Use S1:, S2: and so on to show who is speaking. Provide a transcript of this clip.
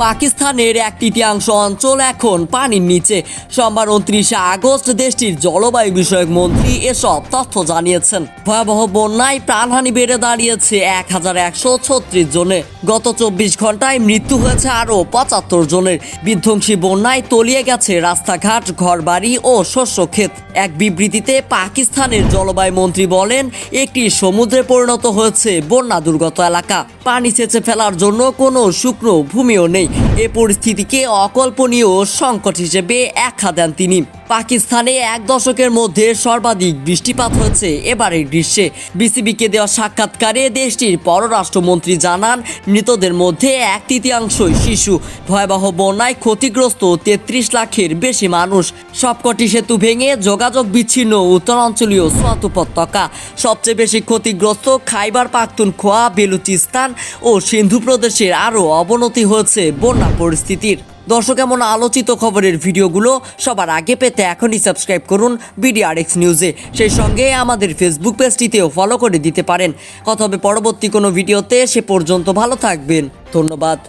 S1: পাকিস্তানের এক তৃতীয়াংশ অঞ্চল এখন পানির নিচে। সোমবার 29 আগস্ট দেশটির জলবায়ু বিষয়ক মন্ত্রী এসব তথ্য জানিয়েছেন। ভয়াবহ বন্যায় প্রাণহানি বেড়ে দাঁড়িয়েছে 1136 জনে। গত 24 ঘন্টায় মৃত্যু হয়েছে আরও 75 জনের। বিধ্বংসী বন্যায় তলিয়ে গেছে রাস্তাঘাট, ঘরবাড়ি ও শস্যক্ষেত। এক বিবৃতিতে পাকিস্তানের জলবায়ু মন্ত্রী বলেন, একটি সমুদ্রে পরিণত হয়েছে বন্যা দুর্গত এলাকা। পানি সেচে ফেলার জন্য কোনো শুকনো ভূমিও নেই। এ পরিস্থিতিকে অকল্পনীয় সংকট হিসেবে আখ্যা দেন তিনি। পাকিস্তানে এক দশকের মধ্যে সর্বাধিক বৃষ্টিপাত হয়েছে এবারের গ্রীষ্মে। বিসিবিকে দেওয়া সাক্ষাৎকারে দেশটির পররাষ্ট্রমন্ত্রী জানান, মৃতদের মধ্যে এক তৃতীয়াংশই শিশু। ভয়াবহ বন্যায় ক্ষতিগ্রস্ত 33 লাখের বেশি মানুষ। সবকটি সেতু ভেঙে যোগাযোগ বিচ্ছিন্ন উত্তরাঞ্চলীয় সোয়াত উপত্যকা। সবচেয়ে বেশি ক্ষতিগ্রস্ত খাইবার পাখতুনখোয়া, বেলুচিস্তান ও সিন্ধু প্রদেশের। আরও অবনতি হয়েছে বন্যা পরিস্থিতির। দর্শক, এমন আলোচিত খবরের ভিডিওগুলো সবার আগে পেতে এখনই সাবস্ক্রাইব করুন BDRX নিউজে। সেই সঙ্গে আমাদের ফেসবুক পেজটিতেও ফলো করে দিতে পারেন। কথা হবে পরবর্তী কোনো ভিডিওতে। সে পর্যন্ত ভালো থাকবেন। ধন্যবাদ।